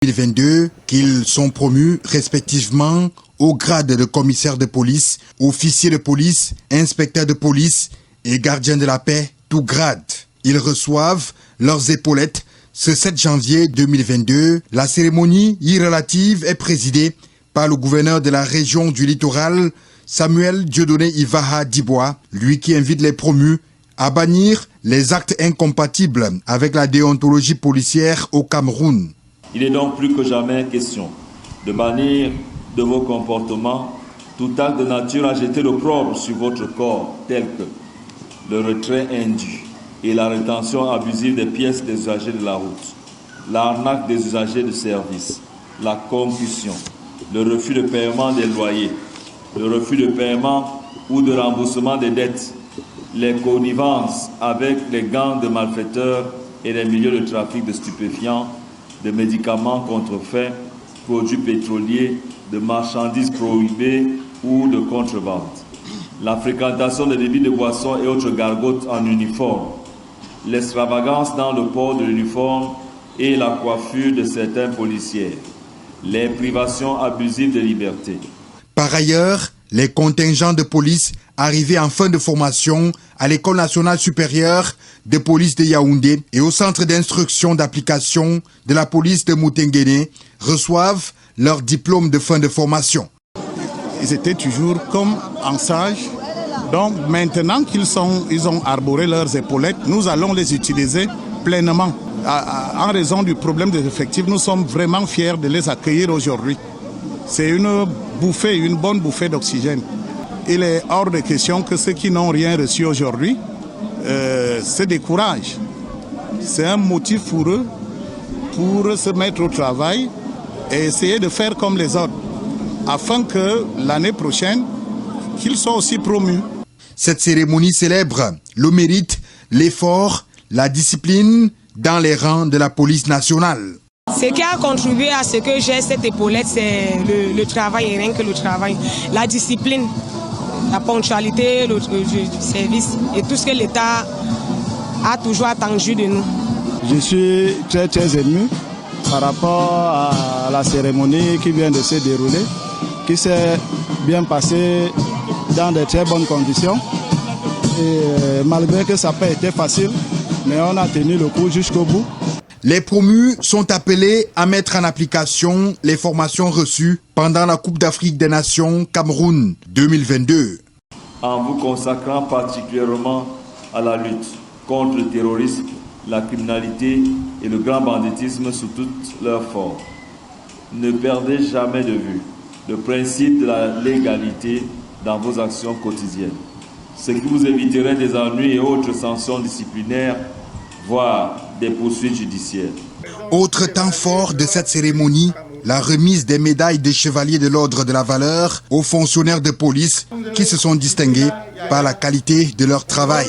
2022 qu'ils sont promus respectivement au grade de commissaire de police, officier de police, inspecteur de police et gardien de la paix, tout grade. Ils reçoivent leurs épaulettes ce 7 janvier 2022. La cérémonie irrelative est présidée par le gouverneur de la région du littoral, Samuel Dieudonné Ivaha Dibois, lui qui invite les promus à bannir les actes incompatibles avec la déontologie policière au Cameroun. Il est donc plus que jamais question de bannir de vos comportements tout acte de nature à jeter l'opprobre sur votre corps, tel que le retrait indu et la rétention abusive des pièces des usagers de la route, l'arnaque des usagers de service, la concussion, le refus de paiement des loyers, le refus de paiement ou de remboursement des dettes, les connivences avec les gangs de malfaiteurs et les milieux de trafic de stupéfiants, de médicaments contrefaits, produits pétroliers, de marchandises prohibées ou de contrebande. La fréquentation des débits de boissons et autres gargotes en uniforme, l'extravagance dans le port de l'uniforme et la coiffure de certains policiers, les privations abusives de liberté. Par ailleurs, les contingents de police arrivés en fin de formation à l'École nationale supérieure de police de Yaoundé et au centre d'instruction d'application de la police de Moutenguéné reçoivent leur diplôme de fin de formation. Ils étaient toujours comme en sage. Donc maintenant qu'ils ont arboré leurs épaulettes, nous allons les utiliser pleinement. En raison du problème des effectifs, nous sommes vraiment fiers de les accueillir aujourd'hui. C'est une bonne bouffée d'oxygène. Il est hors de question que ceux qui n'ont rien reçu aujourd'hui se découragent. C'est un motif pour eux pour se mettre au travail et essayer de faire comme les autres, afin que l'année prochaine, qu'ils soient aussi promus. Cette cérémonie célèbre le mérite, l'effort, la discipline dans les rangs de la police nationale. Ce qui a contribué à ce que j'ai cette épaulette, c'est le travail et rien que le travail. La discipline, la ponctualité, le service et tout ce que l'État a toujours attendu de nous. Je suis très ému par rapport à la cérémonie qui vient de se dérouler, qui s'est bien passée dans de très bonnes conditions. Et malgré que ça n'a pas été facile, mais on a tenu le coup jusqu'au bout. Les promus sont appelés à mettre en application les formations reçues pendant la Coupe d'Afrique des Nations Cameroun 2022. En vous consacrant particulièrement à la lutte contre le terrorisme, la criminalité et le grand banditisme sous toutes leurs formes. Ne perdez jamais de vue le principe de la légalité dans vos actions quotidiennes, ce qui vous éviterait des ennuis et autres sanctions disciplinaires, voire des poursuites judiciaires. Autre temps fort de cette cérémonie, la remise des médailles de chevalier de l'ordre de la valeur aux fonctionnaires de police qui se sont distingués par la qualité de leur travail.